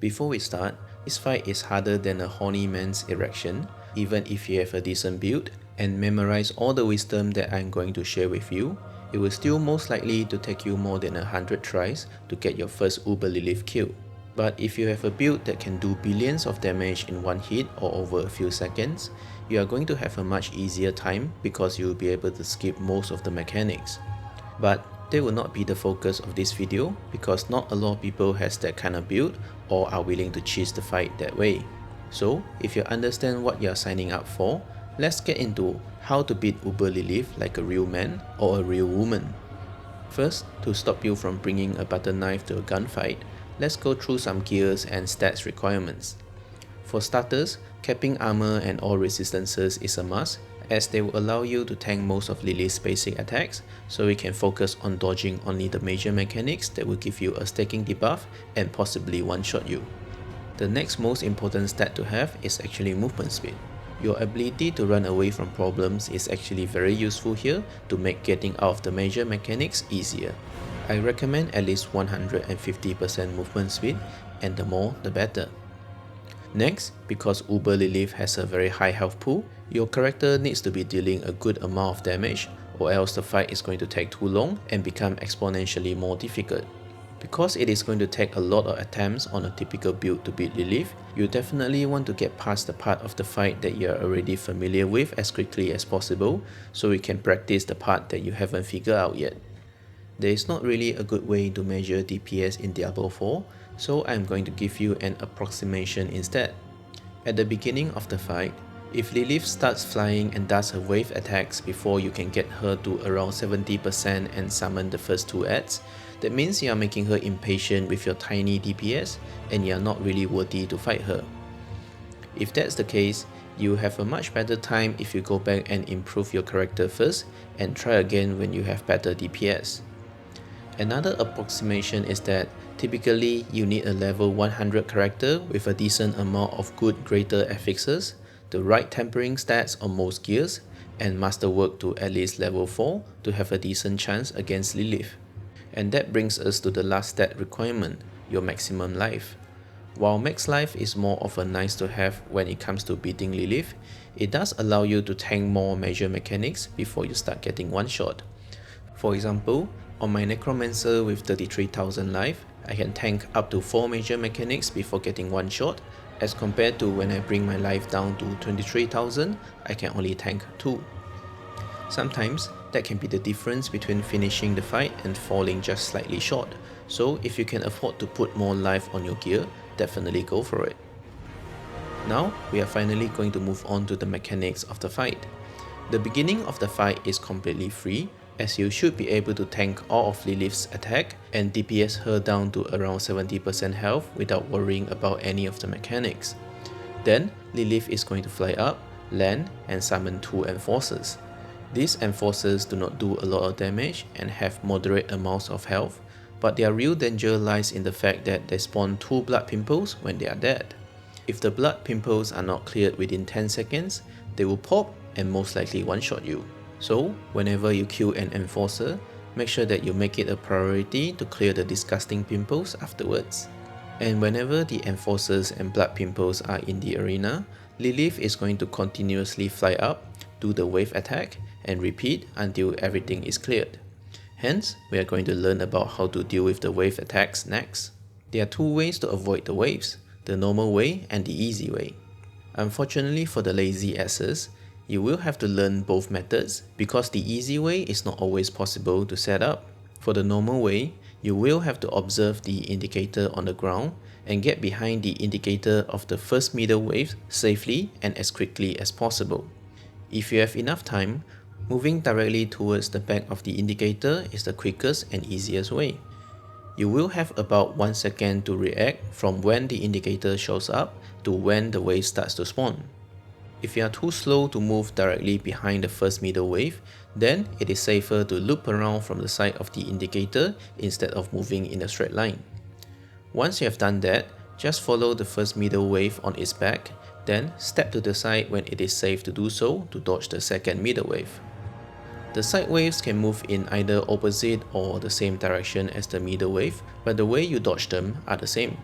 Before we start, this fight is harder than a horny man's erection, even if you have a decent build and memorize all the wisdom that I'm going to share with you. It will still most likely to take you more than 100 tries to get your first Uber Lilith kill. But if you have a build that can do billions of damage in one hit or over a few seconds, you are going to have a much easier time because you will be able to skip most of the mechanics. But that will not be the focus of this video because not a lot of people has that kind of build or are willing to cheese the fight that way. So if you understand what you are signing up for, let's get into how to beat Uber Lilith like a real man or a real woman. First, to stop you from bringing a butter knife to a gunfight, let's go through some gears and stats requirements. For starters, capping armor and all resistances is a must, as they will allow you to tank most of Lilith's basic attacks, so you can focus on dodging only the major mechanics that will give you a stacking debuff and possibly one-shot you. The next most important stat to have is actually movement speed. Your ability to run away from problems is actually very useful here to make getting out of the major mechanics easier. I recommend at least 150% movement speed, and the more the better. Next, because Uber Lilith has a very high health pool, your character needs to be dealing a good amount of damage, or else the fight is going to take too long and become exponentially more difficult. Because it is going to take a lot of attempts on a typical build to beat Lilith, you definitely want to get past the part of the fight that you are already familiar with as quickly as possible, so you can practice the part that you haven't figured out yet. There is not really a good way to measure DPS in Diablo 4, so I'm going to give you an approximation instead. At the beginning of the fight, if Lilith starts flying and does her wave attacks before you can get her to around 70% and summon the first 2 adds, that means you are making her impatient with your tiny DPS and you are not really worthy to fight her. If that's the case, you have a much better time if you go back and improve your character first and try again when you have better DPS. Another approximation is that typically you need a level 100 character with a decent amount of good greater affixes, the right tempering stats on most gears, and masterwork to at least level 4 to have a decent chance against Lilith. And that brings us to the last stat requirement, your maximum life. While max life is more of a nice to have when it comes to beating Lilith, it does allow you to tank more major mechanics before you start getting one shot. For example, on my Necromancer with 33,000 life, I can tank up to 4 major mechanics before getting one shot, as compared to when I bring my life down to 23,000, I can only tank 2. Sometimes, that can be the difference between finishing the fight and falling just slightly short, so if you can afford to put more life on your gear, definitely go for it. Now, we are finally going to move on to the mechanics of the fight. The beginning of the fight is completely free, as you should be able to tank all of Lilith's attack and DPS her down to around 70% health without worrying about any of the mechanics. Then, Lilith is going to fly up, land, and summon 2 enforcers. These enforcers do not do a lot of damage and have moderate amounts of health, but their real danger lies in the fact that they spawn 2 blood pimples when they are dead. If the blood pimples are not cleared within 10 seconds, they will pop and most likely one-shot you. So, whenever you kill an enforcer, make sure that you make it a priority to clear the disgusting pimples afterwards. And whenever the enforcers and blood pimples are in the arena, Lilith is going to continuously fly up, do the wave attack, and repeat until everything is cleared. Hence, we are going to learn about how to deal with the wave attacks next. There are 2 ways to avoid the waves, the normal way and the easy way. Unfortunately for the lazy asses, you will have to learn both methods because the easy way is not always possible to set up. For the normal way, you will have to observe the indicator on the ground and get behind the indicator of the first middle wave safely and as quickly as possible. If you have enough time, moving directly towards the back of the indicator is the quickest and easiest way. You will have about 1 second to react from when the indicator shows up to when the wave starts to spawn. If you are too slow to move directly behind the first middle wave, then it is safer to loop around from the side of the indicator instead of moving in a straight line. Once you have done that, just follow the first middle wave on its back, then step to the side when it is safe to do so to dodge the second middle wave. The side waves can move in either opposite or the same direction as the middle wave, but the way you dodge them are the same.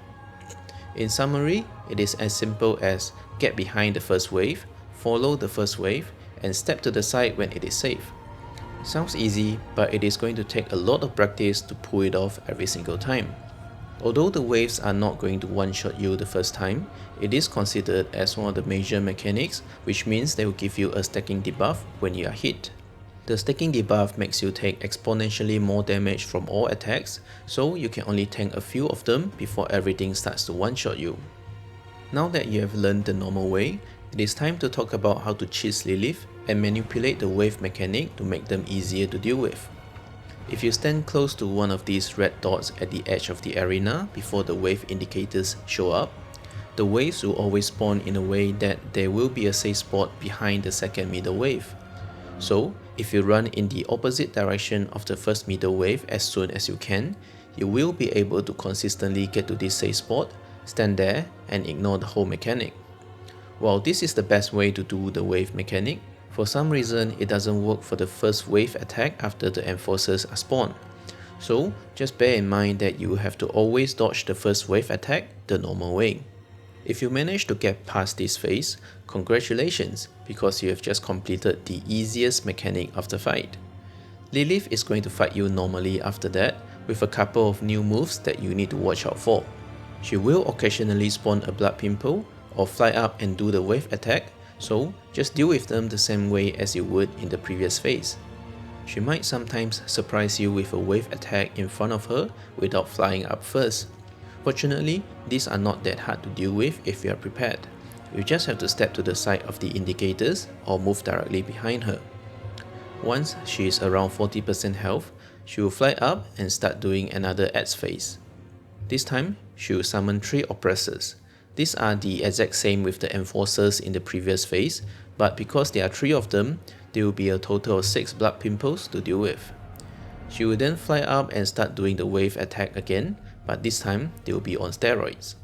In summary, it is as simple as get behind the first wave, follow the first wave, and step to the side when it is safe. Sounds easy, but it is going to take a lot of practice to pull it off every single time. Although the waves are not going to one-shot you the first time, it is considered as one of the major mechanics, which means they will give you a stacking debuff when you are hit. The stacking debuff makes you take exponentially more damage from all attacks, so you can only tank a few of them before everything starts to one-shot you. Now that you have learned the normal way, it is time to talk about how to cheese Lilith and manipulate the wave mechanic to make them easier to deal with. If you stand close to one of these red dots at the edge of the arena before the wave indicators show up, the waves will always spawn in a way that there will be a safe spot behind the second middle wave. So, if you run in the opposite direction of the first middle wave as soon as you can, you will be able to consistently get to this safe spot, stand there, and ignore the whole mechanic. While this is the best way to do the wave mechanic, for some reason it doesn't work for the first wave attack after the enforcers are spawned. So just bear in mind that you have to always dodge the first wave attack the normal way. If you manage to get past this phase, congratulations, because you have just completed the easiest mechanic of the fight. Lilith is going to fight you normally after that, with a couple of new moves that you need to watch out for. She will occasionally spawn a blood pimple or fly up and do the wave attack, so just deal with them the same way as you would in the previous phase. She might sometimes surprise you with a wave attack in front of her without flying up first. Fortunately, these are not that hard to deal with if you are prepared. You just have to step to the side of the indicators or move directly behind her. Once she is around 40% health, she will fly up and start doing another adds phase. This time, she will summon 3 oppressors. These are the exact same with the enforcers in the previous phase, but because there are 3 of them, there will be a total of 6 blood pimples to deal with. She will then fly up and start doing the wave attack again, but this time they will be on steroids.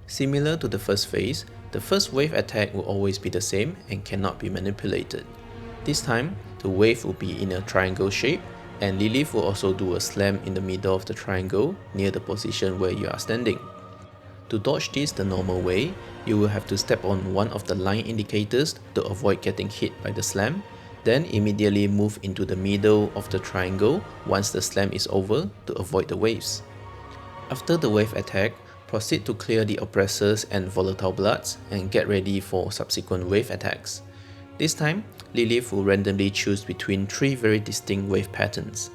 Similar to the first phase, the first wave attack will always be the same and cannot be manipulated. This time, the wave will be in a triangle shape, and Lilith will also do a slam in the middle of the triangle near the position where you are standing. To dodge this the normal way, you will have to step on one of the line indicators to avoid getting hit by the slam, then immediately move into the middle of the triangle once the slam is over to avoid the waves. After the wave attack, proceed to clear the oppressors and volatile bloods and get ready for subsequent wave attacks. This time, Lilith will randomly choose between 3 very distinct wave patterns.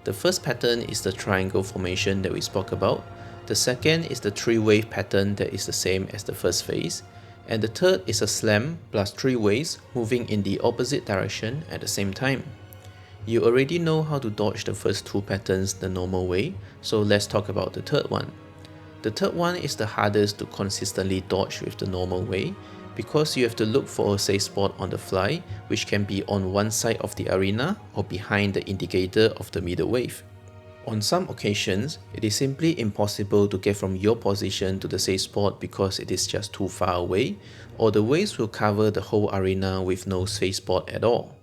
The first pattern is the triangle formation that we spoke about. The second is the 3-wave pattern that is the same as the first phase, and the third is a slam plus 3 waves moving in the opposite direction at the same time. You already know how to dodge the first 2 patterns the normal way, so let's talk about the third one. The third one is the hardest to consistently dodge with the normal way, because you have to look for a safe spot on the fly, which can be on one side of the arena or behind the indicator of the middle wave. On some occasions, it is simply impossible to get from your position to the safe spot because it is just too far away, or the waves will cover the whole arena with no safe spot at all.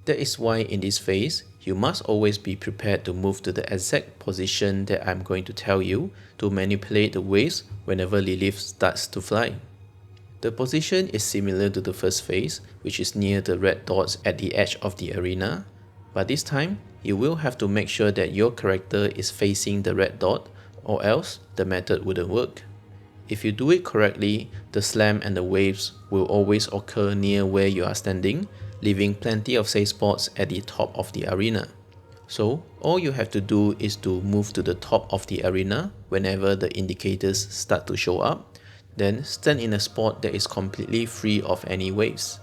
That is why in this phase, you must always be prepared to move to the exact position that I'm going to tell you to manipulate the waves whenever Lilith starts to fly. The position is similar to the first phase, which is near the red dots at the edge of the arena, but this time, you will have to make sure that your character is facing the red dot, or else the method wouldn't work. If you do it correctly, the slam and the waves will always occur near where you are standing, leaving plenty of safe spots at the top of the arena. So, all you have to do is to move to the top of the arena whenever the indicators start to show up, then stand in a spot that is completely free of any waves.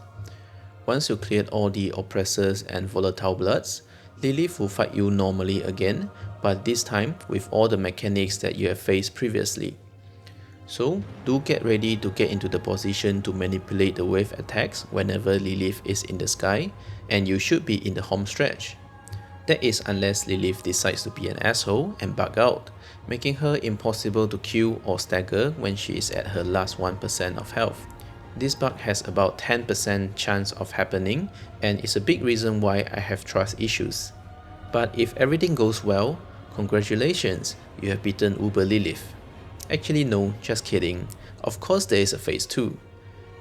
Once you cleared all the oppressors and volatile bloods, Lilith will fight you normally again, but this time with all the mechanics that you have faced previously. So do get ready to get into the position to manipulate the wave attacks whenever Lilith is in the sky, and you should be in the home stretch. That is unless Lilith decides to be an asshole and bug out, making her impossible to kill or stagger when she is at her last 1% of health. This bug has about 10% chance of happening and is a big reason why I have trust issues. But if everything goes well, congratulations, you have beaten Uber Lilith. Actually no, just kidding. Of course there is a phase 2.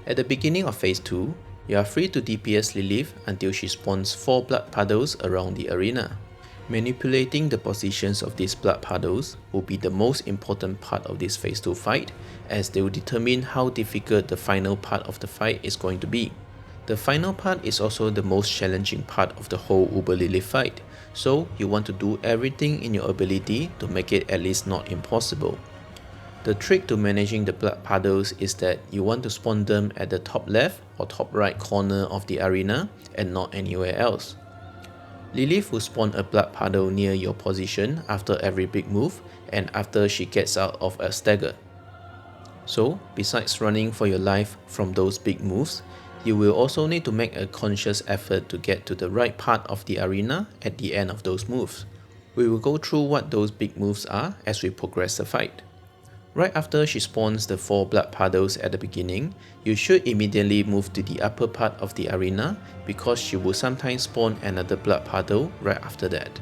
At the beginning of phase 2, you are free to DPS Lilith until she spawns 4 blood puddles around the arena. Manipulating the positions of these blood puddles will be the most important part of this phase 2 fight, as they will determine how difficult the final part of the fight is going to be. The final part is also the most challenging part of the whole Uber Lilith fight, so you want to do everything in your ability to make it at least not impossible. The trick to managing the blood puddles is that you want to spawn them at the top left or top right corner of the arena and not anywhere else. Lilith will spawn a blood puddle near your position after every big move and after she gets out of a stagger. So, besides running for your life from those big moves, you will also need to make a conscious effort to get to the right part of the arena at the end of those moves. We will go through what those big moves are as we progress the fight. Right after she spawns the 4 blood puddles at the beginning, you should immediately move to the upper part of the arena because she will sometimes spawn another blood puddle right after that.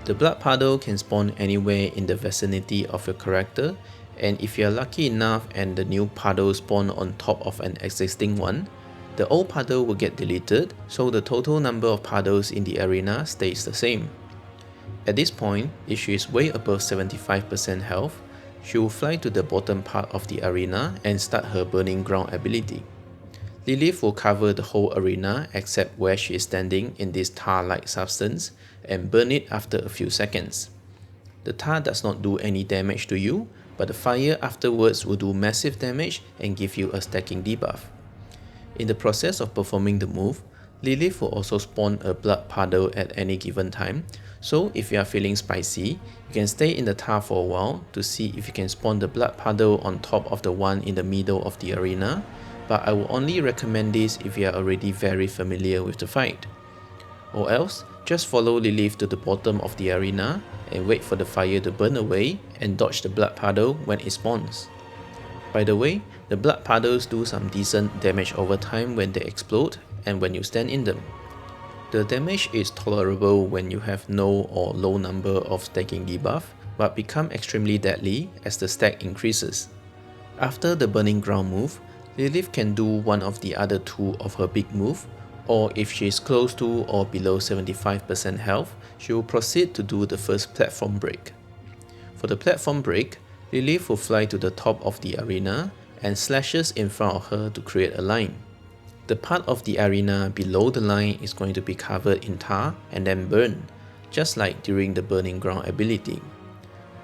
The blood puddle can spawn anywhere in the vicinity of your character, and if you are lucky enough and the new puddle spawn on top of an existing one, the old puddle will get deleted, so the total number of puddles in the arena stays the same. At this point, if she is way above 75% health, she will fly to the bottom part of the arena and start her burning ground ability. Lilith will cover the whole arena except where she is standing in this tar-like substance and burn it after a few seconds. The tar does not do any damage to you, but the fire afterwards will do massive damage and give you a stacking debuff. In the process of performing the move, Lilith will also spawn a blood puddle at any given time, so if you are feeling spicy, you can stay in the tar for a while to see if you can spawn the blood puddle on top of the one in the middle of the arena, but I will only recommend this if you are already very familiar with the fight. Or else, just follow Lilith to the bottom of the arena and wait for the fire to burn away and dodge the blood puddle when it spawns. By the way, the blood puddles do some decent damage over time when they explode and when you stand in them. The damage is tolerable when you have no or low number of stacking debuff, but become extremely deadly as the stack increases. After the burning ground move, Lilith can do one of the other 2 of her big move, or if she is close to or below 75% health, she will proceed to do the first platform break. For the platform break, Lilith will fly to the top of the arena and slashes in front of her to create a line. The part of the arena below the line is going to be covered in tar and then burned, just like during the burning ground ability.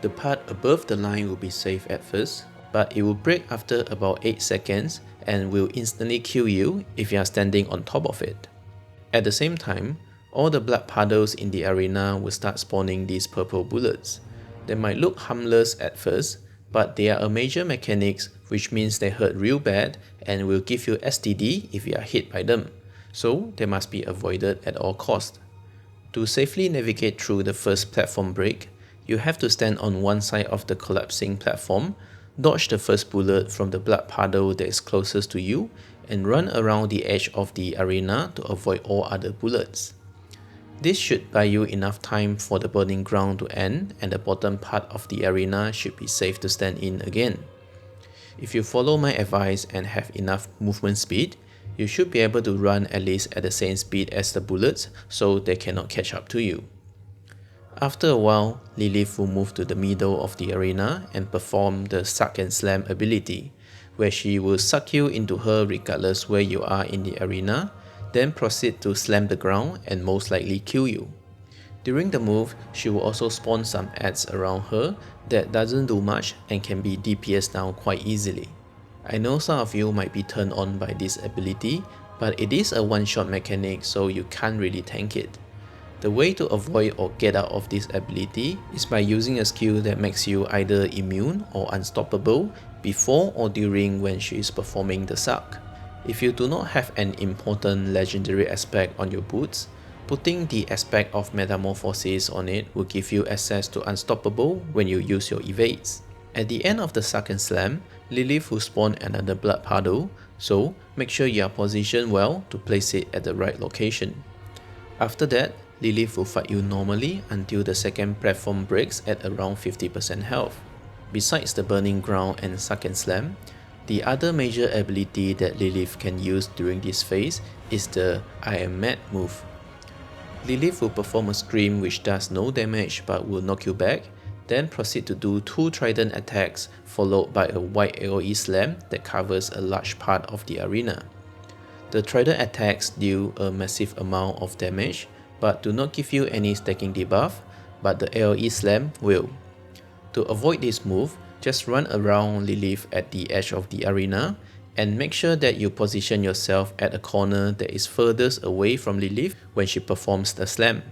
The part above the line will be safe at first, but it will break after about 8 seconds and will instantly kill you if you are standing on top of it. At the same time, all the blood puddles in the arena will start spawning these purple bullets. They might look harmless at first, but they are a major mechanics, which means they hurt real bad and will give you STD if you are hit by them, so they must be avoided at all costs. To safely navigate through the first platform break, you have to stand on one side of the collapsing platform, dodge the first bullet from the blood puddle that is closest to you, and run around the edge of the arena to avoid all other bullets. This should buy you enough time for the burning ground to end and the bottom part of the arena should be safe to stand in again. If you follow my advice and have enough movement speed, you should be able to run at least at the same speed as the bullets so they cannot catch up to you. After a while, Lilith will move to the middle of the arena and perform the suck and slam ability, where she will suck you into her regardless where you are in the arena, then proceed to slam the ground and most likely kill you. During the move, she will also spawn some ads around her that doesn't do much and can be DPS down quite easily. I know some of you might be turned on by this ability, but it is a one-shot mechanic so you can't really tank it. The way to avoid or get out of this ability is by using a skill that makes you either immune or unstoppable before or during when she is performing the suck. If you do not have an important legendary aspect on your boots, putting the aspect of metamorphosis on it will give you access to unstoppable when you use your evades. At the end of the suck and slam, Lilith will spawn another blood puddle, so make sure you are positioned well to place it at the right location. After that, Lilith will fight you normally until the second platform breaks at around 50% health. Besides the burning ground and suck and slam, the other major ability that Lilith can use during this phase is the I am mad move. Lilith will perform a scream which does no damage but will knock you back, then proceed to do 2 trident attacks followed by a wide AoE slam that covers a large part of the arena. The trident attacks deal a massive amount of damage but do not give you any stacking debuff, but the AoE slam will. To avoid this move, just run around Lilith at the edge of the arena and make sure that you position yourself at a corner that is furthest away from Lilith when she performs the slam.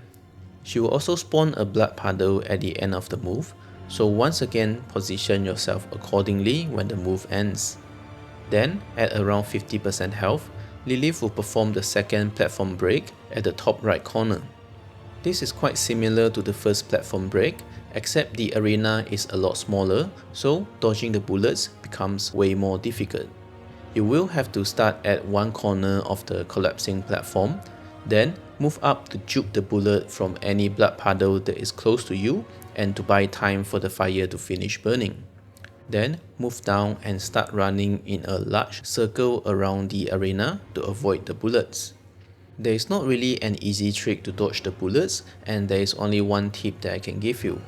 She will also spawn a blood puddle at the end of the move, so once again position yourself accordingly when the move ends. Then, at around 50% health, Lilith will perform the second platform break at the top right corner. This is quite similar to the first platform break, except the arena is a lot smaller, so dodging the bullets becomes way more difficult. You will have to start at one corner of the collapsing platform, then move up to juke the bullet from any blood puddle that is close to you and to buy time for the fire to finish burning. Then move down and start running in a large circle around the arena to avoid the bullets. There is not really an easy trick to dodge the bullets, and there is only one tip that I can give you.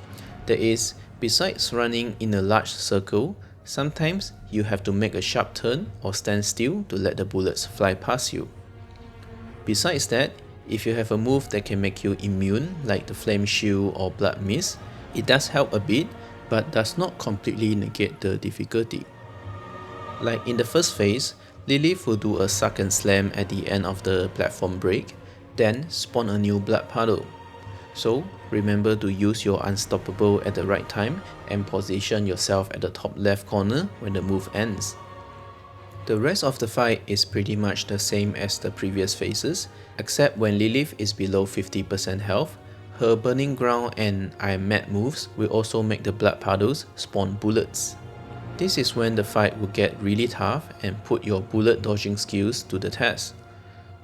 That is, besides running in a large circle, sometimes you have to make a sharp turn or stand still to let the bullets fly past you. Besides that, if you have a move that can make you immune like the flame shield or blood mist, it does help a bit but does not completely negate the difficulty. Like in the first phase, Lilith will do a suck and slam at the end of the platform break, then spawn a new blood puddle. So remember to use your unstoppable at the right time and position yourself at the top left corner when the move ends. The rest of the fight is pretty much the same as the previous phases, except when Lilith is below 50% health, her burning ground and I am mad moves will also make the blood puddles spawn bullets. This is when the fight will get really tough and put your bullet dodging skills to the test.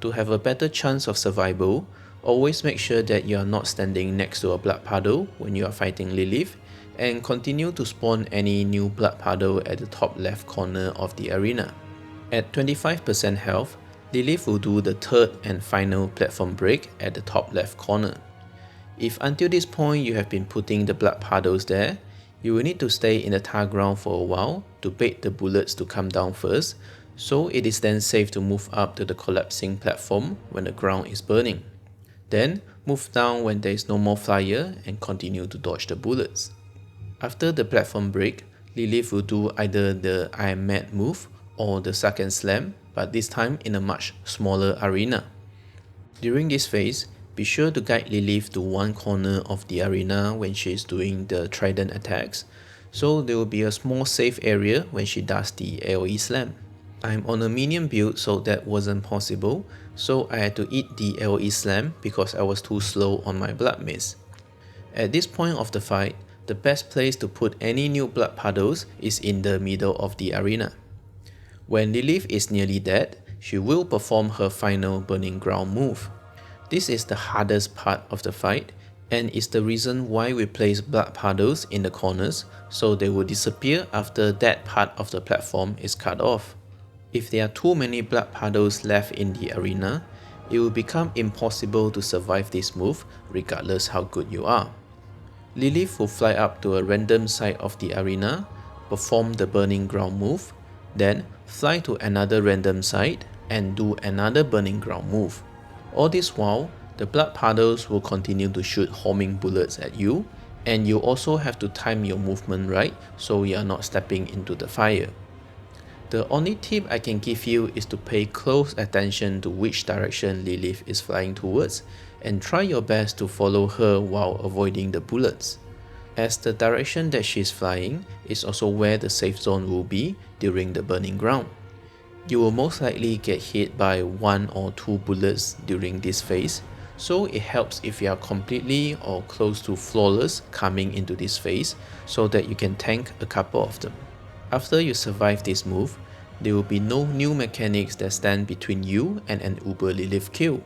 To have a better chance of survival, always make sure that you are not standing next to a blood puddle when you are fighting Lilith, and continue to spawn any new blood puddle at the top left corner of the arena. At 25% health, Lilith will do the third and final platform break at the top left corner. If until this point you have been putting the blood puddles there, you will need to stay in the tar ground for a while to bait the bullets to come down first, so it is then safe to move up to the collapsing platform when the ground is burning. Then move down when there is no more fire and continue to dodge the bullets. After the platform break, Lilith will do either the I am mad move or the suck and slam, but this time in a much smaller arena. During this phase, be sure to guide Lilith to one corner of the arena when she is doing the trident attacks, so there will be a small safe area when she does the AoE slam. I'm on a minion build, so that wasn't possible, so I had to eat the AoE slam because I was too slow on my blood mist. At this point of the fight, the best place to put any new blood puddles is in the middle of the arena. When Lilith is nearly dead, she will perform her final burning ground move. This is the hardest part of the fight and is the reason why we place blood puddles in the corners, so they will disappear after that part of the platform is cut off. If there are too many blood puddles left in the arena, it will become impossible to survive this move regardless how good you are. Lilith will fly up to a random side of the arena, perform the burning ground move, then fly to another random side and do another burning ground move. All this while, the blood puddles will continue to shoot homing bullets at you, and you also have to time your movement right so you are not stepping into the fire. The only tip I can give you is to pay close attention to which direction Lilith is flying towards and try your best to follow her while avoiding the bullets, as the direction that she is flying is also where the safe zone will be during the burning ground. You will most likely get hit by 1 or 2 bullets during this phase, so it helps if you are completely or close to flawless coming into this phase so that you can tank a couple of them. After you survive this move, there will be no new mechanics that stand between you and an Uber Lilith kill.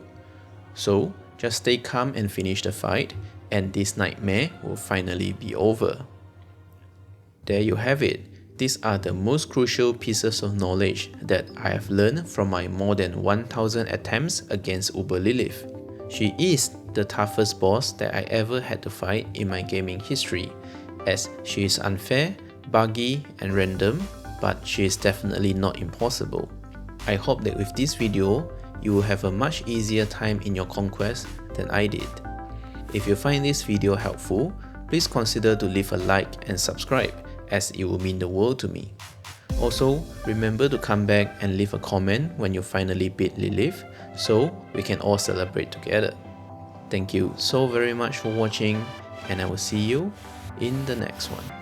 So just stay calm and finish the fight, and this nightmare will finally be over. There you have it. These are the most crucial pieces of knowledge that I have learned from my more than 1000 attempts against Uber Lilith. She is the toughest boss that I ever had to fight in my gaming history, as she is unfair, buggy and random, but she is definitely not impossible. I hope that with this video, you will have a much easier time in your conquest than I did. If you find this video helpful, please consider to leave a like and subscribe, as it will mean the world to me. Also, remember to come back and leave a comment when you finally beat Lilith, so we can all celebrate together. Thank you so very much for watching, and I will see you in the next one.